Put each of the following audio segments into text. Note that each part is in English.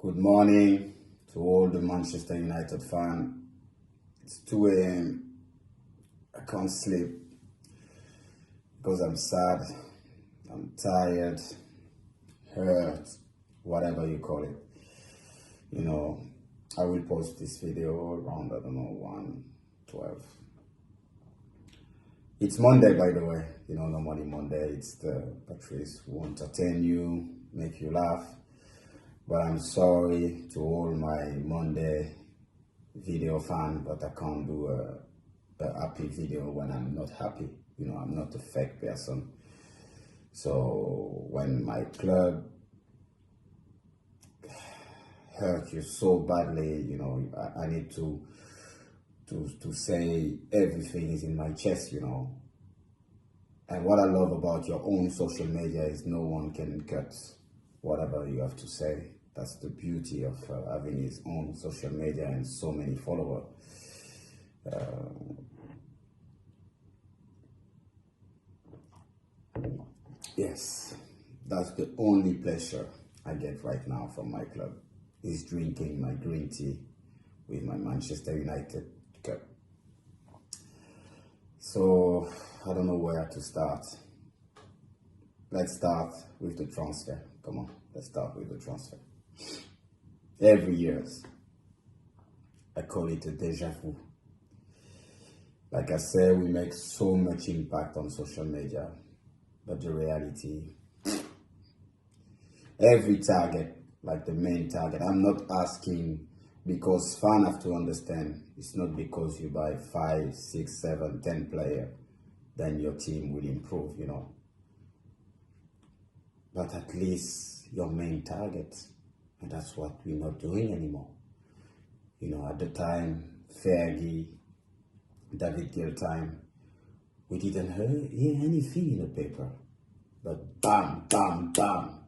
Good morning to all the Manchester United fans. It's 2 a.m. I can't sleep because I'm sad, I'm tired, hurt, whatever you call it. You know, I will post this video around, 1:12. It's Monday, by the way. You know, normally Monday, it's the Bاتريس who entertain you, make you laugh. But I'm sorry to all my Monday video fan, but I can't do a happy video when I'm not happy. You know, I'm not a fake person. So when my club hurt you so badly, you know, I need to say everything is in my chest, you know. And what I love about your own social media is no one can cut whatever you have to say. That's the beauty of having his own social media and so many followers. Yes, that's the only pleasure I get right now from my club, is drinking my green tea with my Manchester United cup. So, I don't know where to start. Let's start with the transfer. Come on, let's start with the transfer. Every year, I call it a deja vu. Like I said, we make so much impact on social media, but the reality, every target, like the main target, I'm not asking because fans have to understand, it's not because you buy 5, 6, 7, 10 players, then your team will improve, you know. But at least your main target, and that's what we're not doing anymore. You know, at the time, Fergie, David Gill time, we didn't hear anything in the paper. But bam, bam, bam.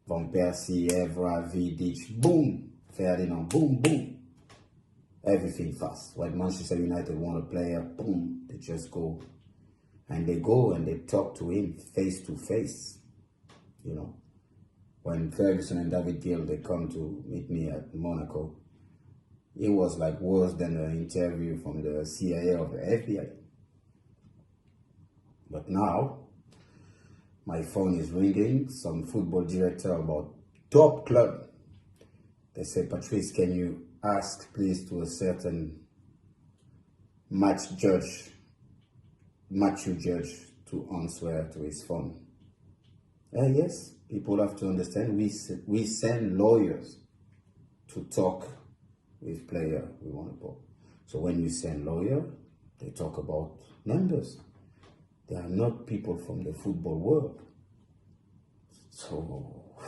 Van Persie, Éivra, Vidic, boom. Ferdinand, boom, boom. Everything fast. When Manchester United want a player, boom, they just go. And they go and they talk to him face to face. You know, when Ferguson and David Gill, they come to meet me at Monaco, it was like worse than an interview from the CIA or the FBI. But now, my phone is ringing, some football director about top club. They say, Bاتريس, can you ask please to a certain Matthew Judge to answer to his phone. Yes, people have to understand, we send lawyers to talk with player we want to talk. So when you send lawyer, they talk about numbers. They are not people from the football world. So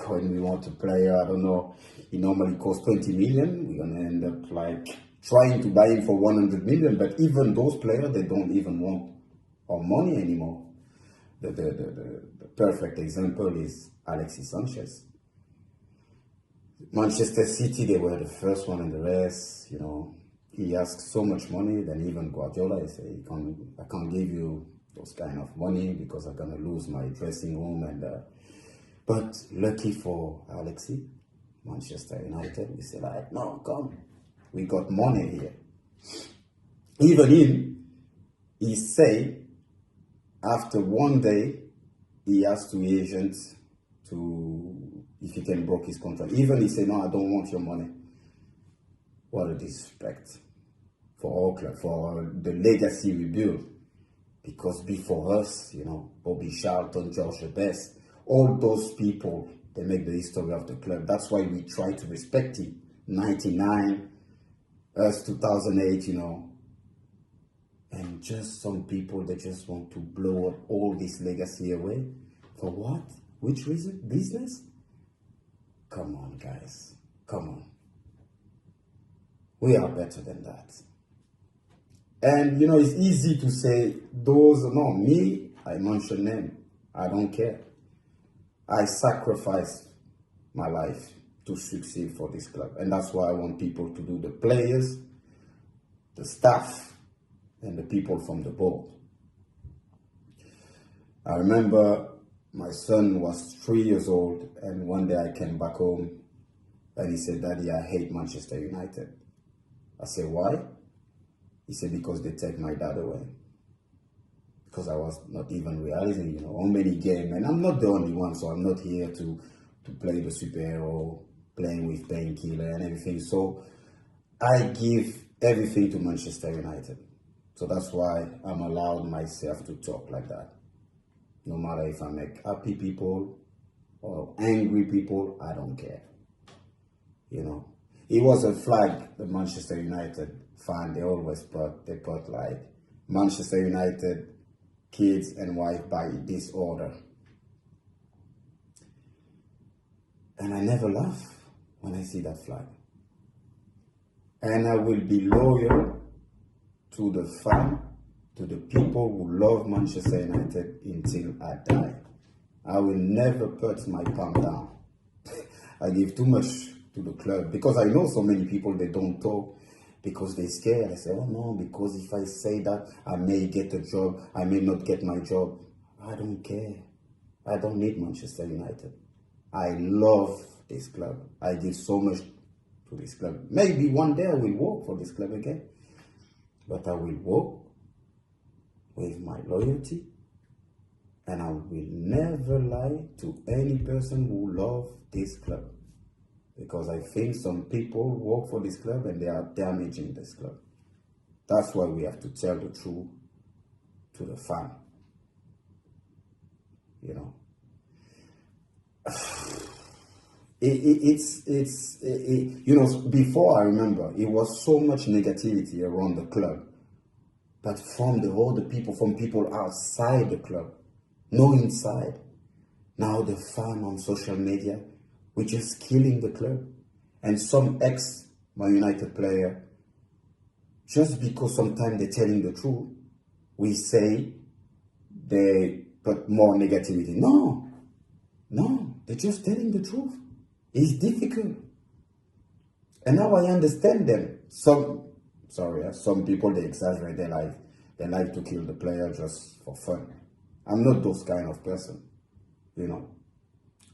when we want a player, I don't know, he normally costs 20 million, we're gonna end up like trying to buy him for 100 million, but even those players, they don't even want our money anymore. The perfect example is Alexis Sanchez. Manchester City, they were the first one in the race, you know. He asked so much money, then even Guardiola, he said, I can't give you those kind of money because I'm gonna lose my dressing room. But lucky for Alexis, Manchester United, we said, like, no, come, we got money here. Even him, he said, after one day, he asked the agent if he can break his contract. Even he said, no, I don't want your money. What a disrespect for our club, for the legacy we built. Because before us, you know, Bobby Charlton, George Best, all those people, they make the history of the club. That's why we try to respect him. 99, us 2008, you know. And just some people, they just want to blow up all this legacy away. For what? Which reason? Business? Come on, guys. Come on. We are better than that. And, you know, it's easy to say, me, I mention them. I don't care. I sacrificed my life to succeed for this club. And that's why I want people to do the players, the staff, and the people from the board. I remember my son was 3 years old, and one day I came back home And he said, Daddy, I hate Manchester United. I said, why? He said, because they take my dad away. Because I was not even realizing, how many games. And I'm not the only one, so I'm not here to play the superhero, playing with painkiller and everything. So I give everything to Manchester United. So that's why I'm allowed myself to talk like that. No matter if I make happy people or angry people, I don't care. It was a flag the Manchester United fan, they always put like Manchester United kids and wife by disorder. And I never laugh when I see that flag. And I will be loyal to the fan, to the people who love Manchester United until I die. I will never put my palm down. I give too much to the club because I know so many people, they don't talk because they're scared. I say, oh no, because if I say that, I may get a job, I may not get my job. I don't care. I don't need Manchester United. I love this club. I give so much to this club. Maybe one day I will work for this club again, but I will work with my loyalty, and I will never lie to any person who loves this club, because I think some people work for this club and they are damaging this club. That's why we have to tell the truth to the fan. Before, I remember it was so much negativity around the club, but from all the people, from people outside the club, no inside. Now the fan on social media, we're just killing the club. And some ex-Man United player, just because sometimes they're telling the truth, we say they put more negativity. No, they're just telling the truth. It's difficult. And now I understand them. Some people, they exaggerate. They like to kill the player just for fun. I'm not those kind of person,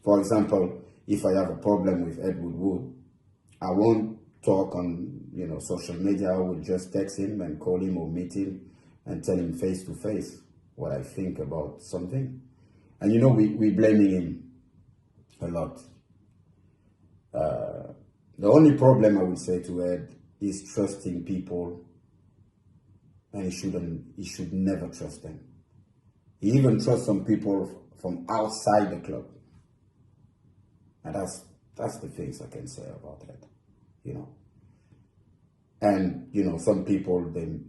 For example, if I have a problem with Edward Wood, I won't talk on, social media. I will just text him and call him or meet him and tell him face to face what I think about something. And we blaming him a lot. The only problem I would say to Ed is trusting people, and he should never trust them. He even trusts some people from outside the club. And that's the things I can say about that, And, some people, they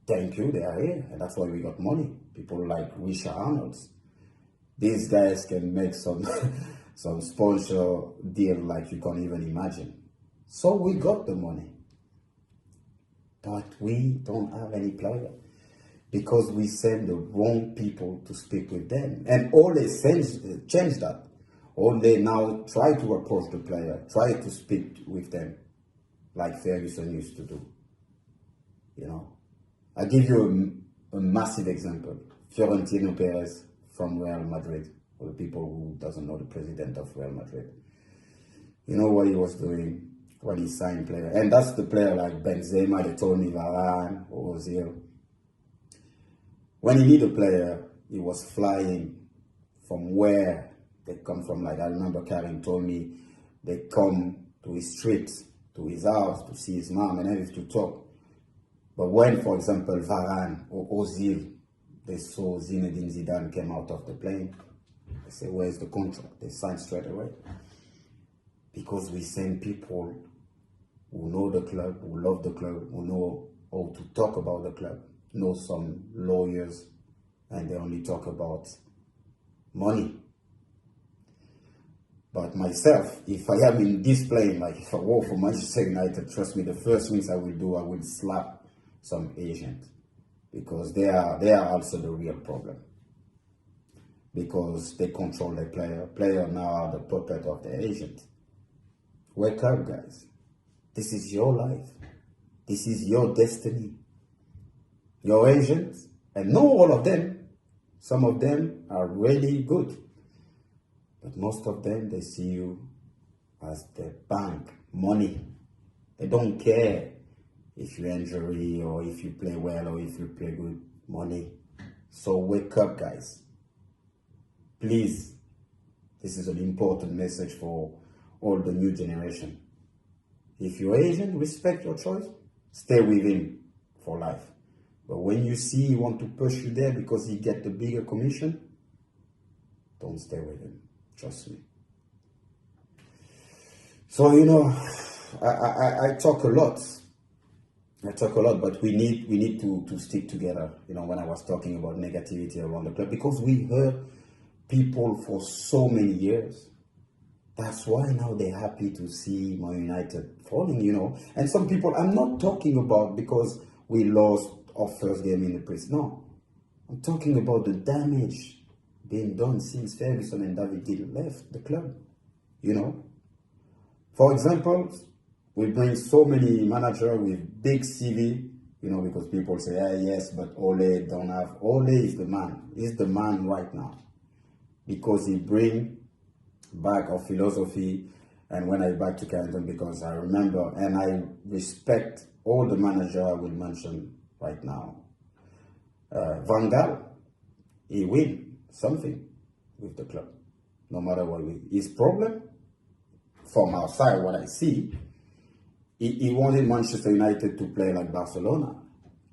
thank you, they are here, and that's why we got money. People like Richard Arnold's. These guys can make some some sponsor deal like you can't even imagine. So we got the money. But we don't have any player because we send the wrong people to speak with them. And all they change that. Or they now try to approach the player, try to speak with them like Ferguson used to do. I'll give you a massive example. Florentino Perez from Real Madrid, for the people who doesn't know the president of Real Madrid. You know what he was doing when he signed player? And that's the player like Benzema, they told me, Varane, or Ozil. When he need a player, he was flying from where they come from. Like I remember Karim told me, they come to his street, to his house, to see his mom and everything, to talk. But when, for example, Varane or Ozil, they saw Zinedine Zidane came out of the plane, they say, where's the contract? They sign straight away. Because we send people who know the club, who love the club, who know how to talk about the club, know some lawyers, and they only talk about money. But myself, if I am in this plane, like if I work for Manchester United, trust me, the first things I will do, I will slap some agent, because they are also the real problem. Because they control the player. Player now are the puppet of the agent. Wake up, guys. This is your life. This is your destiny. Your agents, and not all of them, some of them are really good. But most of them, they see you as the bank, money. They don't care if you injury or if you play well or if you play good, money. So wake up, guys. Please, this is an important message for all the new generation. If you're Asian, respect your choice. Stay with him for life. But when you see he want to push you there because he get the bigger commission, don't stay with him. Trust me. So, you know, I talk a lot. But we need to stick together. You know, when I was talking about negativity around the club, because we heard people for so many years. That's why now they're happy to see Man United falling, you know. And some people, I'm not talking about because we lost our first game in the press. No, I'm talking about the damage being done since Ferguson and David Gill left the club, you know. For example, we bring so many managers with big CV, you know, because people say, yes, but Ole don't have. Ole is the man. He's the man right now. Because he bring back our philosophy, and when I back to Carrington, because I remember and I respect all the managers I will mention right now. Van Gaal, he win something with the club, no matter what. His problem, from outside, what I see, he wanted Manchester United to play like Barcelona,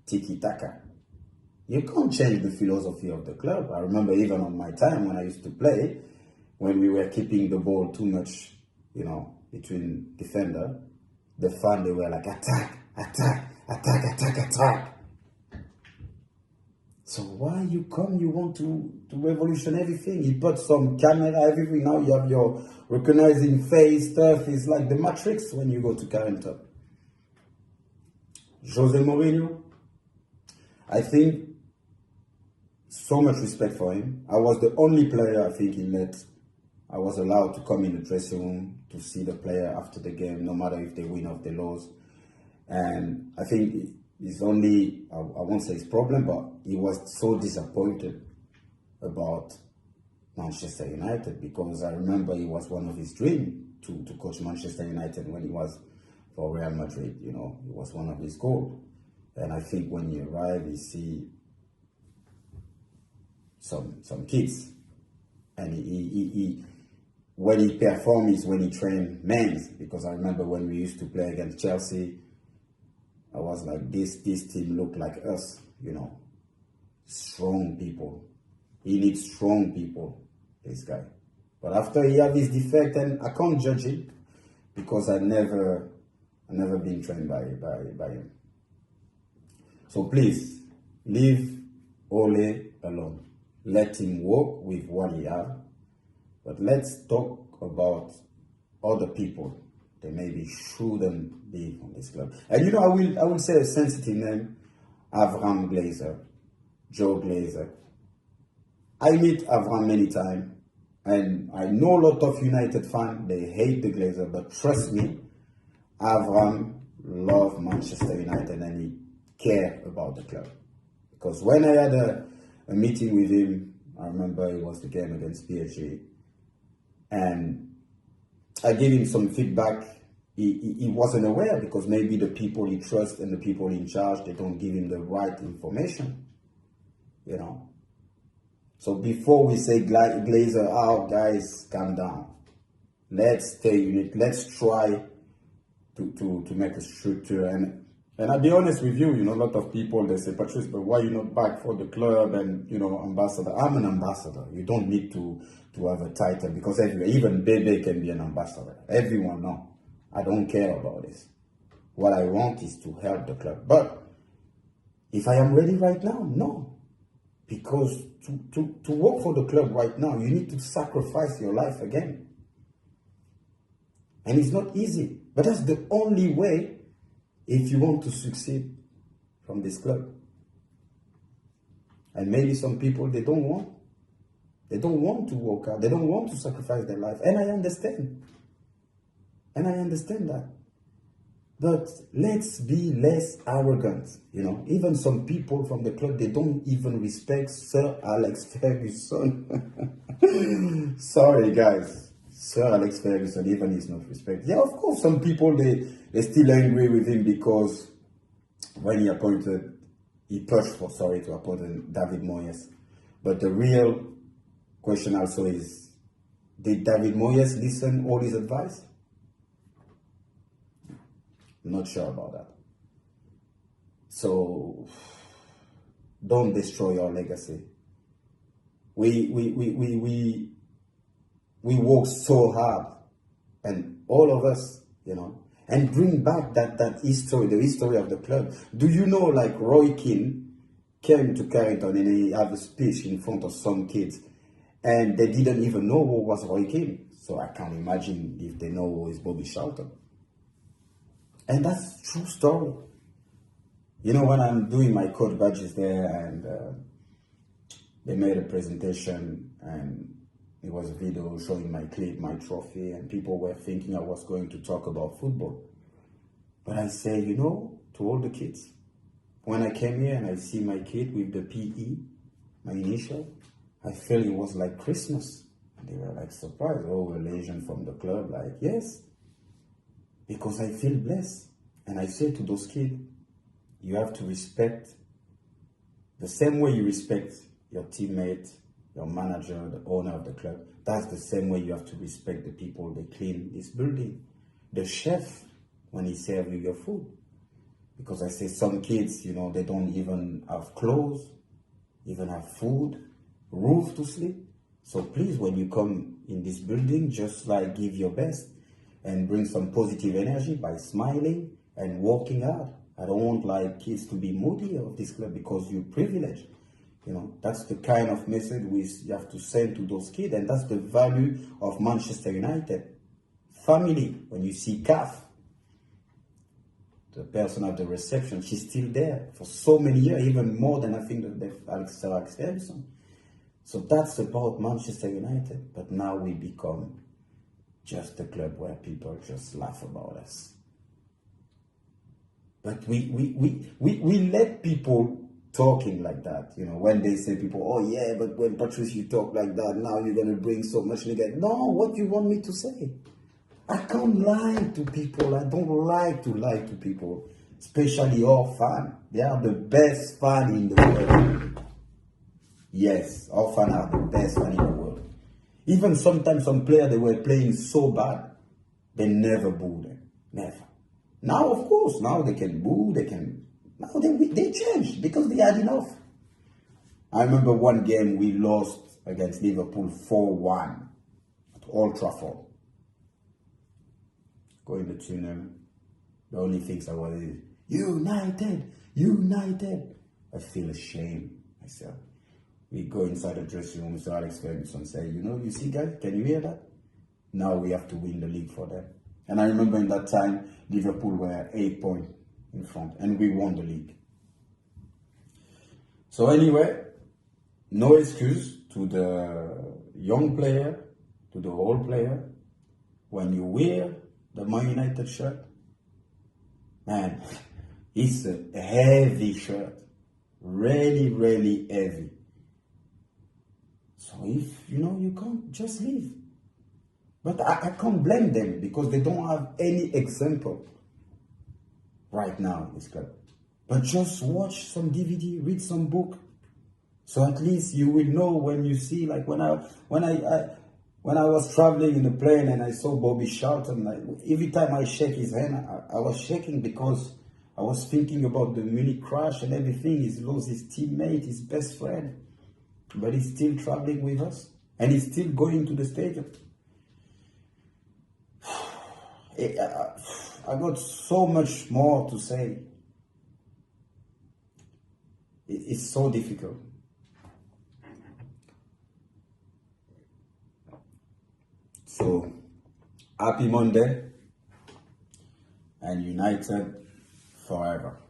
tiki-taka. You can't change the philosophy of the club. I remember even on my time when I used to play, when we were keeping the ball too much, you know, between defender, the fan, they were like, attack, attack, attack, attack, attack. So why you want to revolution everything? You put some camera, everything. Now you have your recognizing face stuff. It's like the Matrix when you go to Carrington. Jose Mourinho, I think so much respect for him. I was the only player I think he let. I was allowed to come in the dressing room to see the player after the game, no matter if they win or they lose. And I think it's only, I won't say his problem, but he was so disappointed about Manchester United, because I remember it was one of his dreams to coach Manchester United when he was for Real Madrid. You know, it was one of his goals. And I think when he arrived, he see some kids, and he when he performs is when he train men. Because I remember when we used to play against Chelsea, I was like, this team look like us, you know, strong people. He needs strong people, this guy. But after he had his defect, and I can't judge it because I never been trained by him. So please, leave Ole alone. Let him work with what he has. But let's talk about other people that maybe shouldn't be on this club. And you know, I will say a sensitive name, Avram Glazer, Joe Glazer. I meet Avram many times, and I know a lot of United fans, they hate the Glazer, but trust me, Avram loves Manchester United and he cares about the club. Because when I had a meeting with him, I remember it was the game against PSG, and I gave him some feedback. He wasn't aware, because maybe the people he trusts and the people in charge, they don't give him the right information, you know. So before we say Glazer out, guys, calm down. Let's stay unit. Let's try to make a structure. And I'll be honest with you, you know, a lot of people, they say, Patrice, but why you not back for the club and, you know, ambassador? I'm an ambassador. You don't need to have a title, because even Bebe can be an ambassador. Everyone knows. I don't care about this. What I want is to help the club. But if I am ready right now, no. Because to work for the club right now, you need to sacrifice your life again. And it's not easy. But that's the only way if you want to succeed from this club. And maybe some people, they don't want to work out. They don't want to sacrifice their life. And I understand. that. But let's be less arrogant, you know. Even some people from the club, they don't even respect Sir Alex Ferguson. Sorry, guys. Sir Alex Ferguson, even he's not respected. Yeah, of course, some people, they're still angry with him because when he pushed for, to appoint David Moyes. But the real question also is, did David Moyes listen all his advice? I'm not sure about that. So, don't destroy your legacy. We work so hard, and all of us, and bring back that history, the history of the club. Do you know, like, Roy Keane came to Carrington and he had a speech in front of some kids, and they didn't even know who was Roy Keane. So I can't imagine if they know who is Bobby Charlton. And that's a true story. When I'm doing my coach badges there, and they made a presentation, and it was a video showing my clip, my trophy, and people were thinking I was going to talk about football. But I say, to all the kids, when I came here and I see my kid with the PE, my initial, I felt it was like Christmas. And they were like surprised. Oh, a legend from the club. Like, yes, because I feel blessed. And I say to those kids, you have to respect the same way you respect your teammate, your manager, the owner of the club. That's the same way you have to respect the people that clean this building. The chef, when he serves you your food. Because I say some kids, they don't even have clothes, even have food, roof to sleep. So please, when you come in this building, just like give your best and bring some positive energy by smiling and working hard. I don't want like kids to be moody of this club because you're privileged. That's the kind of message you have to send to those kids, and that's the value of Manchester United. Family, when you see Kaffe, the person at the reception, she's still there for so many years, even more than I think that Alex Ferguson. So that's about Manchester United. But now we become just a club where people just laugh about us. But we let people talking like that, when they say people, oh yeah, but when Patrice, you talk like that, now you're going to bring so much negative. No, what do you want me to say? I can't lie to people. I don't like to lie to people, especially our fans. They are the best fans in the world. Yes, our fans are the best fans in the world. Even sometimes some players, they were playing so bad, they never booed them. Never. Now, of course, now they can boo, now they changed because they had enough. I remember one game we lost against Liverpool 4-1 at Old Trafford. Going to tunnel, the only things I was is, United, United. I feel ashamed myself. We go inside the dressing room, Mr. Alex Ferguson say, you see guys, can you hear that? Now we have to win the league for them. And I remember in that time, Liverpool were 8 points in front, and we won the league. So anyway, no excuse to the young player, to the old player. When you wear the Man United shirt, man, it's a heavy shirt. Really, really heavy. So if, you can't just leave. But I can't blame them because they don't have any example right now in this club. But just watch some DVD, read some book. So at least you will know when you see, like when I was traveling in a plane and I saw Bobby Charlton, like every time I shake his hand, I was shaking because I was thinking about the Munich crash and everything. He's lost his teammate, his best friend, but he's still traveling with us and he's still going to the stadium. I got so much more to say. It's so difficult. So, happy Monday and United forever.